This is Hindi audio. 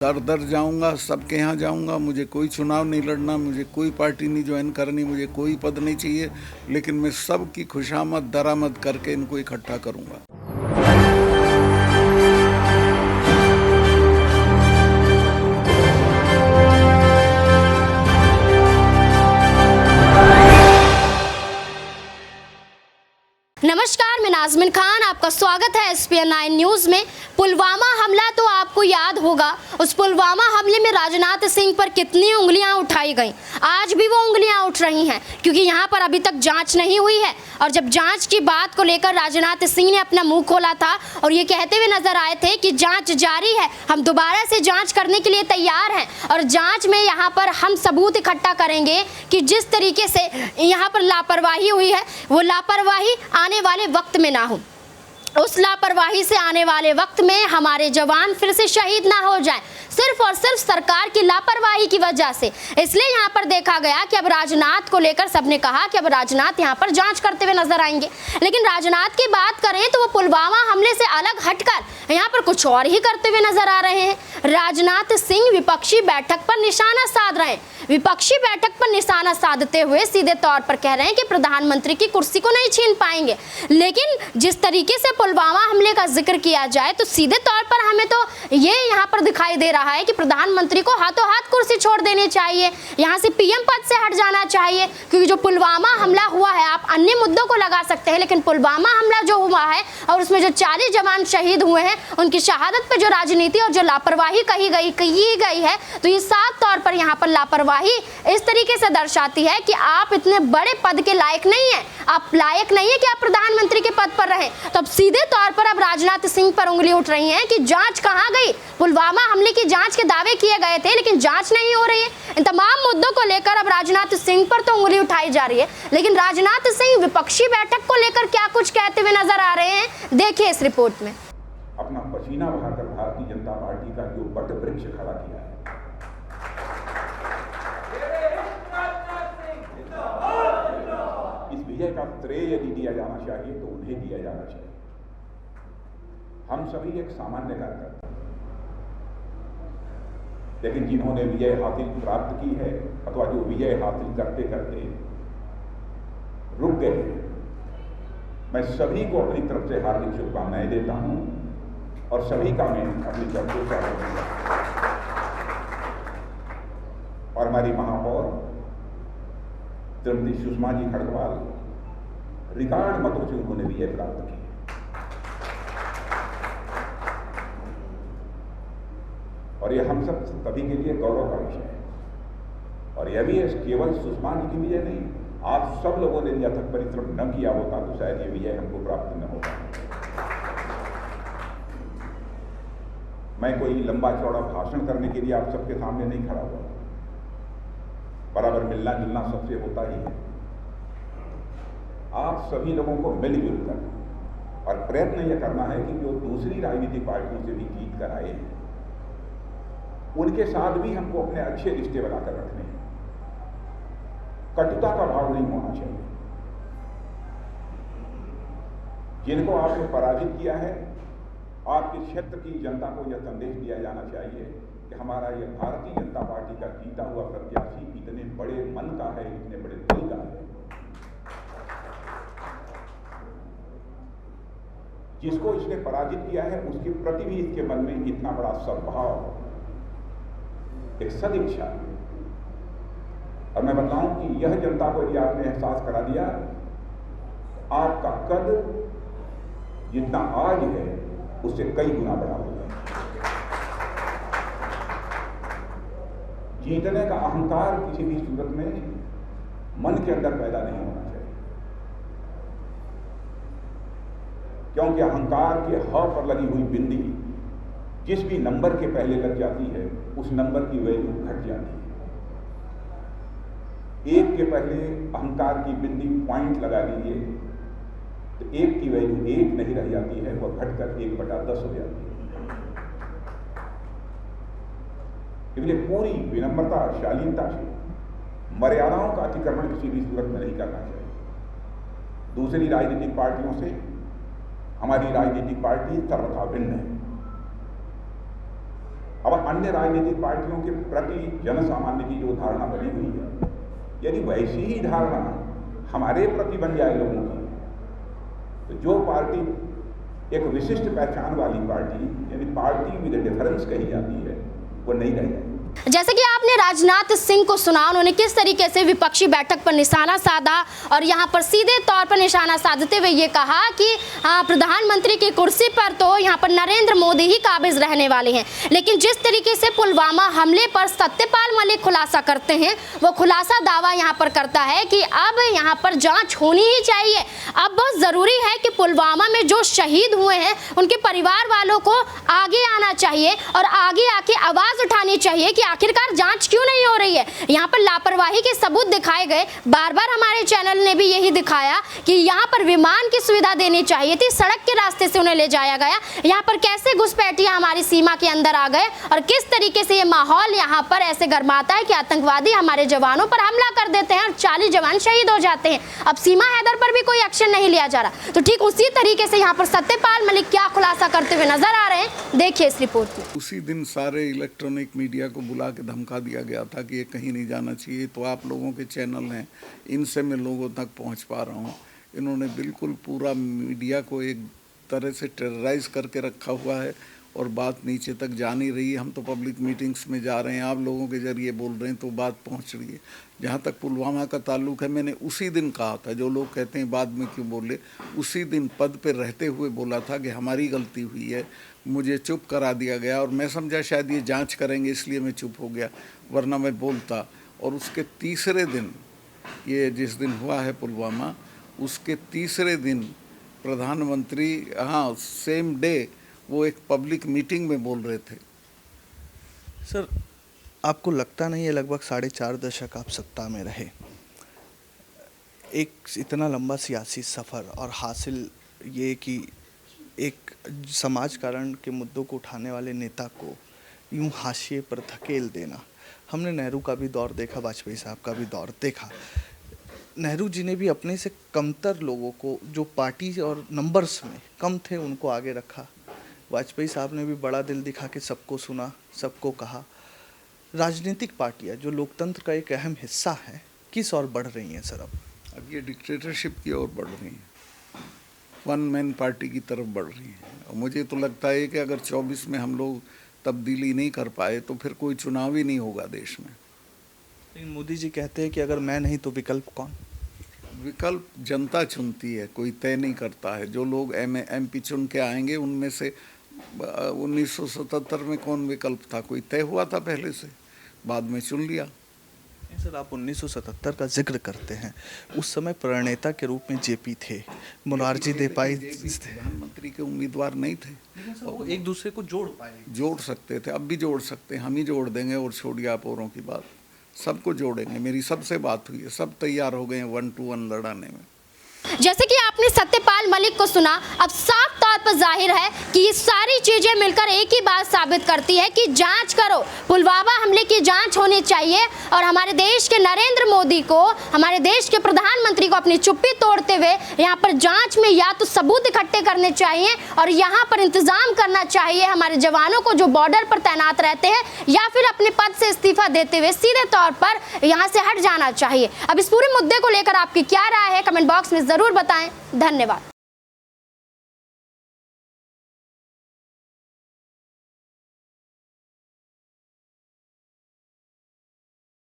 दर दर जाऊंगा, सबके यहाँ जाऊंगा। मुझे कोई चुनाव नहीं लड़ना, मुझे कोई पार्टी नहीं ज्वाइन करनी, मुझे कोई पद नहीं चाहिए, लेकिन मैं सबकी खुशामद दरामद करके इनको इकट्ठा करूंगा। नमस्कार, मैं नाज़मीन खान, आपका स्वागत है SPN 9 न्यूज़ में। पुलवामा हमला तो आपको याद होगा। उस पुलवामा हमले में राजनाथ सिंह पर कितनी उंगलियां उठाई गईं। आज भी वो उंगलियां उठ रही हैं, क्योंकि यहां पर अभी तक जांच नहीं हुई है। और जब जांच की बात को लेकर राजनाथ सिंह ने अपना मुंह खोला था और ये कहते हुए नजर आए थे कि जांच जारी है, हम दोबारा से जांच करने के लिए तैयार हैं और जांच में यहाँ पर हम सबूत इकट्ठा करेंगे कि जिस तरीके से यहाँ पर लापरवाही हुई है, वो लापरवाही आने वाले वक्त में ना हो। उस लापरवाही से आने वाले वक्त में हमारे जवान फिर से शहीद ना हो जाएं, सिर्फ और सिर्फ सरकार की लापरवाही की वजह से। इसलिए यहाँ पर देखा गया कि अब राजनाथ को लेकर सबने कहा कि अब राजनाथ यहाँ पर जांच करते हुए नजर आएंगे। लेकिन राजनाथ की बात करें तो वो पुलवामा हमले से अलग हटकर यहाँ पर कुछ और ही करते हुए नजर आ रहे हैं। राजनाथ सिंह विपक्षी बैठक पर निशाना साध रहे हैं। विपक्षी बैठक पर निशाना साधते हुए सीधे तौर पर कह रहे हैं कि प्रधानमंत्री की कुर्सी को नहीं छीन पाएंगे। लेकिन जिस तरीके से पुलवामा हमले का जिक्र किया जाए तो सीधे तौर पर हमें तो ये यहाँ पर दिखाई दे रहा है कि प्रधानमंत्री को हाथों हाथ कुर्सी छोड़ देनी चाहिए, यहाँ से PM पद से हट जाना चाहिए। क्योंकि जो पुलवामा हमला हुआ है, आप अन्य मुद्दों को लगा सकते हैं, लेकिन पुलवामा हमला जो हुआ है और उसमें जो 40 जवान शहीद हुए हैं, उनकी शहादत पर जो राजनीति और जो लापरवाही की गई है, तो ये साफ तौर पर यहाँ पर लापरवाही इस तरीके से दर्शाती है कि आप इतने बड़े पद के लायक नहीं है। आप लायक नहीं है कि आप प्रधानमंत्री के पद पर रहें। तो अब सीधे तौर पर अब राजनाथ सिंह पर उंगली उठ रही है कि जांच कहां गई। पुलवामा हमले की जांच के दावे किए गए थे, लेकिन जांच नहीं हो रही है। इन तमाम मुद्दों को लेकर अब राजनाथ सिंह पर तो उंगली उठाई जा रही है, लेकिन राजनाथ सिंह विपक्षी बैठक को लेकर क्या कुछ कहते हुए नजर आ रहे हैं, देखिए इस रिपोर्ट में। अपना पसीना बहाकर भारतीय जनता पार्टी का जो वट वृक्ष खड़ा किया है, इस विजय का श्रेय यदि दिया जाना चाहिए तो उन्हें दिया जाना चाहिए। हम सभी एक सामान्य कार्यकर्ता, लेकिन जिन्होंने विजय हासिल प्राप्त की है अथवा जो विजय हासिल करते करते रुक गए, मैं सभी को अपनी तरफ से हार्दिक शुभकामनाएं देता हूं और सभी का मैं अपनी तरफ से स्वागत करता हूं। और हमारी महापौर श्रीमती सुषमा जी खड़गवाल, रिकॉर्ड मतों से उन्होंने विजय प्राप्त की। और यह हम सब सभी के लिए गौरव का विषय है। और यह भी केवल सुषमा जी की विजय नहीं, आप सब लोगों ने अथक परिश्रम न किया होता तो शायद ये विजय हमको प्राप्त न होता। मैं कोई लंबा चौड़ा भाषण करने के लिए आप सबके सामने नहीं खड़ा हुआ, बराबर मिलना जुलना सबसे होता ही है। आप सभी लोगों को मिलजुल कर और प्रयत्न यह करना है कि जो दूसरी राजनीतिक पार्टियों से भी जीत कर आए हैं, उनके साथ भी हमको अपने अच्छे रिश्ते बनाकर रखने हैं। कटुता का भाव नहीं होना चाहिए। जिनको आपने पराजित किया है, आपके क्षेत्र की जनता को यह संदेश दिया जाना चाहिए कि हमारा यह भारतीय जनता पार्टी का जीता हुआ प्रत्याशी इतने बड़े मन का है, इतने बड़े दिल का है। जिसको इसने पराजित किया है उसके प्रति भी इसके मन में इतना बड़ा सद्भाव, एक सदिच्छा। और मैं बताऊं कि यह जनता को यदि आपने एहसास करा दिया, आपका कद जितना आज है उससे कई गुना बड़ा होगा। जीतने का अहंकार किसी भी सूरत में मन के अंदर पैदा नहीं होना चाहिए, क्योंकि अहंकार के ह पर लगी हुई बिंदी जिस भी नंबर के पहले लग जाती है, उस नंबर की वैल्यू घट जाती है। एक के पहले अहंकार की बिंदी पॉइंट लगा लीजिए तो एक की वैल्यू 1 नहीं रह जाती है, वह घटकर 1/10 हो जाती है। इसलिए पूरी विनम्रता, शालीनता से मर्यादाओं का अतिक्रमण किसी भी सूरत में नहीं करना चाहिए। दूसरी राजनीतिक पार्टियों से हमारी राजनीतिक पार्टी सर्वथा भिन्न है। अब अन्य राजनीतिक पार्टियों के प्रति जन सामान्य की जो धारणा बनी हुई है, यदि वैसी ही धारणा हमारे प्रति बन जाए लोगों की, तो जो पार्टी एक विशिष्ट पहचान वाली पार्टी, यानी पार्टी विद डिफरेंस कही जाती है, वो नहीं रह जाएगी। जैसे कि आपने राजनाथ सिंह को सुना, उन्होंने किस तरीके से विपक्षी बैठक पर निशाना साधा और यहाँ पर सीधे तौर पर निशाना साधते हुए ये कहा कि हाँ, प्रधानमंत्री की कुर्सी पर तो यहाँ पर नरेंद्र मोदी ही काबिज रहने वाले हैं। लेकिन जिस तरीके से पुलवामा हमले पर सत्यपाल मलिक खुलासा करते हैं, वो खुलासा दावा यहाँ पर करता है कि अब यहाँ पर जांच होनी ही चाहिए। अब बहुत ज़रूरी है कि पुलवामा में जो शहीद हुए हैं उनके परिवार वालों को आगे आना चाहिए और आगे आके आवाज़ उठानी चाहिए कि आखिरकार जांच क्यों नहीं हो रही है। यहाँ पर लापरवाही के सबूत दिखाए गए। बार बार हमारे चैनल ने भी यही दिखाया कि यहाँ पर विमान की सुविधा देनी चाहिए थी, सड़क के रास्ते से उन्हें ले जाया गया। यहाँ पर कैसे घुसपैठियां हमारी सीमा के अंदर आ गए और किस तरीके से ये माहौल यहाँ पर ऐसे गरमाता है कि आतंकवादी हमारे जवानों पर हमला कर देते हैं और 40 जवान शहीद हो जाते हैं। अब सीमा हैदर पर भी कोई एक्शन नहीं लिया जा रहा। तो ठीक उसी तरीके से यहाँ पर सत्यपाल मलिक क्या खुलासा करते हुए नजर आ रहे हैं, देखिए इस रिपोर्ट में। उसी दिन सारे इलेक्ट्रॉनिक मीडिया को बुला के धमका दिया गया था कि ये कहीं नहीं जाना चाहिए। तो आप लोगों के चैनल हैं, इनसे मैं लोगों तक पहुंच पा रहा हूं। इन्होंने बिल्कुल पूरा मीडिया को एक तरह से टेरराइज करके रखा हुआ है और बात नीचे तक जा नहीं रही है। हम तो पब्लिक मीटिंग्स में जा रहे हैं, आप लोगों के जरिए बोल रहे हैं तो बात पहुंच रही है। जहाँ तक पुलवामा का ताल्लुक है, मैंने उसी दिन कहा था, जो लोग कहते हैं बाद में क्यों बोले, उसी दिन पद पे रहते हुए बोला था कि हमारी गलती हुई है, मुझे चुप करा दिया गया और मैं समझा शायद ये जांच करेंगे इसलिए मैं चुप हो गया, वरना मैं बोलता। और उसके तीसरे दिन, ये जिस दिन हुआ है पुलवामा, उसके तीसरे दिन प्रधानमंत्री, हाँ सेम डे, वो एक पब्लिक मीटिंग में बोल रहे थे। सर, आपको लगता नहीं है लगभग 4.5 दशक आप सत्ता में रहे, एक इतना लंबा सियासी सफ़र और हासिल ये कि एक समाज कारण के मुद्दों को उठाने वाले नेता को यूं हाशिए पर धकेल देना। हमने नेहरू का भी दौर देखा, वाजपेयी साहब का भी दौर देखा। नेहरू जी ने भी अपने से कमतर लोगों को, जो पार्टी और नंबर्स में कम थे, उनको आगे रखा। वाजपेयी साहब ने भी बड़ा दिल दिखा के सबको सुना, सबको कहा। राजनीतिक पार्टियां जो लोकतंत्र का एक अहम हिस्सा है, किस ओर बढ़ रही हैं सर? अब ये डिक्टेटरशिप की ओर बढ़ रही हैं, वन मैन पार्टी की तरफ बढ़ रही हैं। और मुझे तो लगता है कि अगर 24 में हम लोग तब्दीली नहीं कर पाए तो फिर कोई चुनाव ही नहीं होगा देश में। लेकिन मोदी जी कहते हैं कि अगर मैं नहीं तो विकल्प कौन? विकल्प जनता चुनती है, कोई तय नहीं करता है। जो लोग MP चुन के आएंगे, उनमें से 1977 में कौन विकल्प था? कोई तय हुआ था पहले से, बाद में चुन लिया। सर, आप 1977 का जिक्र करते हैं, उस समय प्रणेता के रूप में JP थे, मोरारजी देसाई प्रधानमंत्री के उम्मीदवार नहीं थे। वो एक दूसरे को जोड़ पाए, जोड़ सकते थे, अब भी जोड़ सकते हैं, हम ही जोड़ देंगे। और छोड़िए आप औरों की बात, सबको जोड़ेंगे। मेरी सबसे बात हुई है, सब तैयार हो गए हैं 1 to 1 लड़ाने में। जैसे कि आपने सत्यपाल मलिक को सुना, अब साफ तौर पर जाहिर है कि ये सारी चीजें मिलकर एक ही बात साबित करती है कि जांच करो, पुलवामा हमले की जांच होनी चाहिए और हमारे देश के नरेंद्र मोदी को, हमारे देश के प्रधानमंत्री को अपनी चुप्पी तोड़ते हुए यहाँ पर जांच में या तो सबूत इकट्ठे करने चाहिए और यहाँ पर इंतजाम करना चाहिए हमारे जवानों को जो बॉर्डर पर तैनात रहते हैं, या फिर अपने पद से इस्तीफा देते हुए सीधे तौर पर यहाँ से हट जाना चाहिए। अब इस पूरे मुद्दे को लेकर आपकी क्या राय है, कमेंट बॉक्स में जरूर बताएं। धन्यवाद।